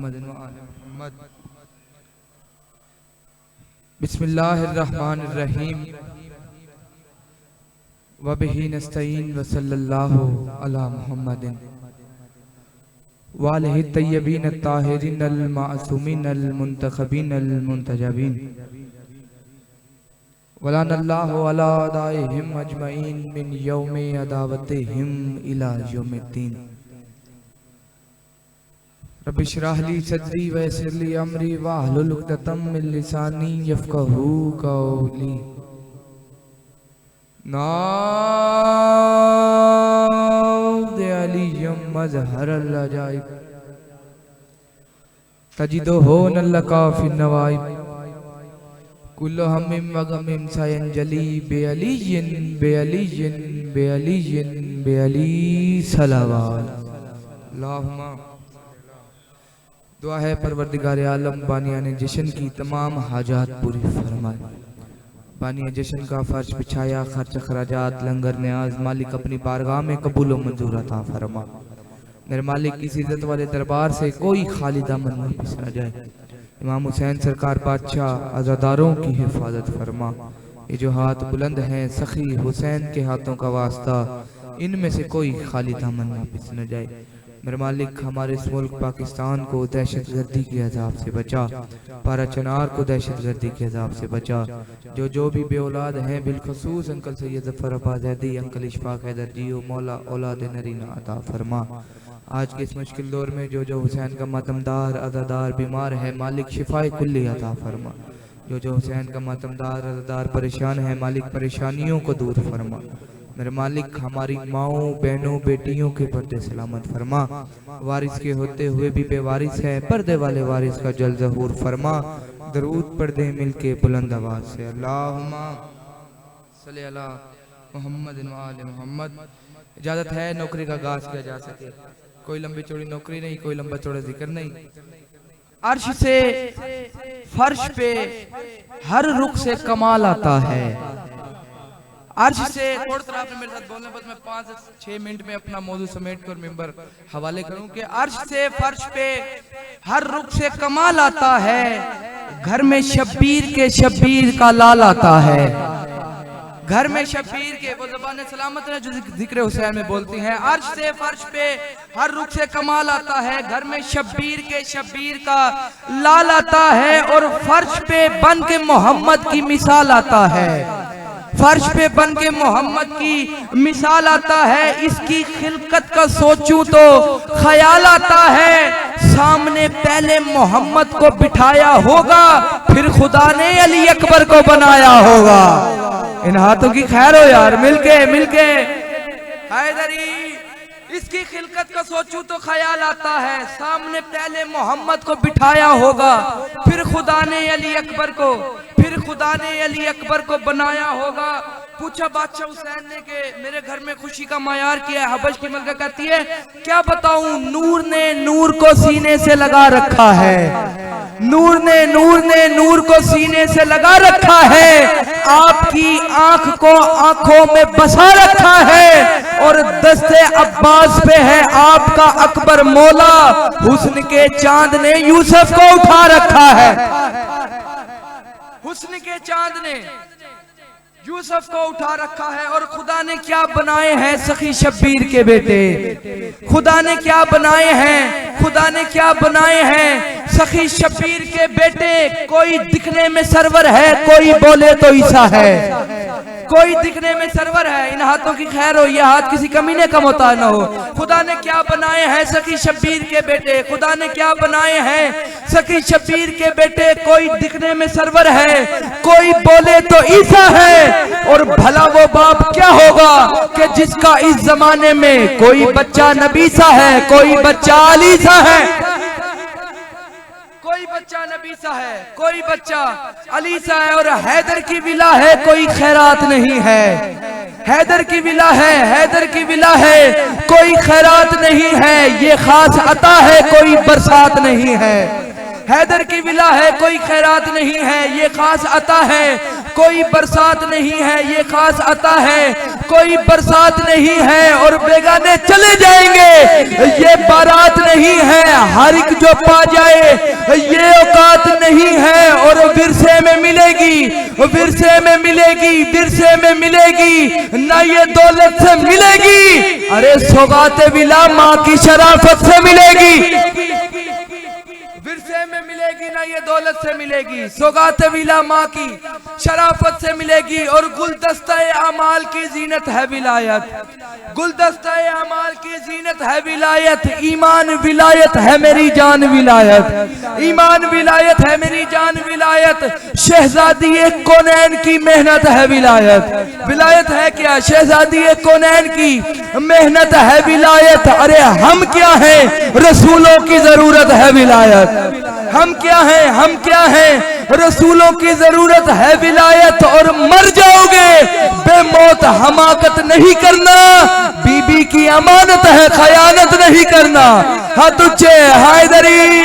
मुहम्मद व आले मुहम्मद। बिस्मिल्लाहिर्रहमानिर्रहीम व बिही नस्तईन व सल्लल्लाहु अला मुहम्मदिन व आलिहि तय्यबीन अत्ताहिरीन अल मासूमीन अल मुंतखबीन अल मुंतजबीन वलानल्लाहु अला अदाइहिम अजमईन मिन यौमि अदावतिहिम इला यौमिद्दीन। रब्बि इश्रह ली सदरी व यस्सिर ली अमरी वहलुल उक़दतम मिन लिसानी यफ़क़हू क़ौली। नाद अलिय्युम मज़हरल अजाइब तजिदुहु नल्लका फ़िन नवाइब कुल्लु हम्मिम व गम्मिम सयंजली बेअलिय्यिन बेअलिय्यिन बेअलिय्यिन बेअली सलावत। अल्लाहुम्मा दुआ है परवरदिगार आलम बानियान जश्न की तमाम हाजात पूरी फरमाए। बानिया जश्न का फर्श बिछाया, खर्च खराजात लंगर न्याज मालिक अपनी बारगाह में कबूल व मंजूर अता फरमा। मेरे मालिक किसी इज्जत वाले दरबार से कोई खाली दामन न पिसरा जाए। इमाम हुसैन सरकार बादशाह आज़ादारों की हिफाजत फरमा। ये जो हाथ बुलंद हैं सखी हुसैन के हाथों का वास्ता, इनमें से कोई खाली दामन न पिस न जाए। मेरे मालिक हमारे इस मुल्क पाकिस्तान को दहशत गर्दी के अजाब से बचा, पारा चनार को दहशत गर्दी के अजाब से बचा। जो भी बे औलाद हैं बिलखसूस अंकल सैयद ज़फ़र अब्बास ज़ैदी, अंकल इशफाक हैदर जियो, मौला औलाद नरीना अता फरमा। आज के इस मुश्किल दौर में जो हुसैन का मातमदार अज़ादार बीमार है, मालिक शिफाए कुल्ली अता फरमा। जो हुसैन का मातमदार अज़ादार परेशान है, मालिक परेशानियों को दूर फरमा। मेरे मालिक हमारी माओ बहनों बेटियों के पर्दे सलामत फरमा। वारिस के होते हुए भी बेवारिस है, पर्दे वाले वारिस का जल ज़हूर फरमा। दरूद पर्दे मिलके बुलंद आवाज से अल्लाहुम्मा सल्ली अला मुहम्मद व आले मुहम्मद। इजाजत है नौकरी का आगाज किया जा सके। कोई लंबी चौड़ी नौकरी नहीं, कोई लंबा चौड़ा जिक्र नहीं। अर्श से फर्श पे हर रुख से कमाल आता है। अर्श से थोड़ा सा आपने मेरे साथ बोलने पर मैं 5-6 मिनट में अपना मौजू समेट कर मिंबर हवाले करूं कि अर्श से फर्श पे हर रुख से कमाल आता है। घर में शब्बीर के शब्बीर का लाल आता है। घर में शब्बीर के वो ज़बान सलामत है जो जिक्र हुसैन में बोलती हैं। अर्श से फर्श पे हर रुख से कमाल आता है। घर में शब्बीर के शब्बीर का लाल आता है और फर्श पे बन के मोहम्मद की मिसाल आता है। फर्श पे बन के मोहम्मद की मिसाल आता है। इसकी खिलकत का सोचूं तो ख्याल आता है। सामने पहले मोहम्मद को बिठाया होगा, फिर खुदा ने अली अकबर को बनाया होगा। इन हाथों की खैर हो यार, मिलके मिलके हैदरी। इसकी खिलकत का सोचूं तो ख्याल आता है। सामने पहले मोहम्मद को बिठाया होगा, फिर खुदा ने अली अकबर को बनाया होगा। पूछा बादशाह हुसैन ने कि मेरे घर में खुशी का मायार किया है। हबश की मलका कहती है क्या बताऊं, नूर ने नूर को सीने से लगा रखा है। नूर ने नूर को सीने से लगा रखा है। आपकी आंख को आंखों में बसा रखा है और दस्ते अब्बास पे है आपका अकबर मौला। हुस्न के चांद ने यूसुफ को उठा रखा है। हुस्न के चांद ने यूसुफ को उठा रखा है। और खुदा ने क्या बनाए हैं सखी शब्बीर के बेटे। खुदा ने क्या बनाए हैं, खुदा ने क्या बनाए हैं सखी शब्बीर के बेटे। कोई दिखने में सरवर है, कोई बोले तो ईसा है। कोई दिखने में सरवर है। इन हाथों की खैर हो, ये हाथ किसी कमीने का मोहताज ना हो। खुदा ने क्या बनाए हैं सखी शब्बीर के बेटे। खुदा ने क्या बनाए हैं सखी शब्बीर के बेटे। कोई दिखने में सरवर है, कोई बोले तो ईसा है। और भला वो बाप क्या होगा कि जिसका इस जमाने में कोई बच्चा नबी सा है, कोई बच्चा अली सा है। कोई बच्चा नबी सा है, कोई बच्चा अली सा है। और हैदर की विला है, कोई खैरात नहीं है। हैदर की विला है, हैदर की विला है, कोई खैरात नहीं है। ये खास अता है, कोई बरसात नहीं है। हैदर की विला है, कोई खैरात नहीं है। ये खास अता है, कोई बरसात नहीं है, ये खास अता है। कोई बरसात नहीं है और बेगाने चले जाएंगे, ये बारात नहीं है। हर एक जो पा जाए ये औकात नहीं है और विरसे में मिलेगी, विरसे में मिलेगी, विरसे में मिलेगी ना, ये दौलत से मिलेगी। अरे सौगाते विला माँ की शराफत से मिलेगी, विरसे में मिलेगी ना, ये दौलत से मिलेगी। सौगाते विला माँ की शराफत से मिलेगी। और गुलदस्ता-ए अमाल की जीनत है विलायत, गुलदस्ता-ए अमाल की जीनत है विलायत। ईमान विलायत है मेरी जान विलायत, ईमान विलायत है मेरी जान विलायत। शहजादी कौनैन की मेहनत है विलायत, विलायत है क्या? शहजादी कौनैन की मेहनत है विलायत। अरे हम क्या हैं, रसूलों की जरूरत है विलायत। हम क्या हैं, हम क्या हैं, रसूलों की जरूरत है विलायत। और मर जाओगे बेमौत हमाकत नहीं करना, बीबी की अमानत है खयानत नहीं करना। हाँ तुझे हैदरी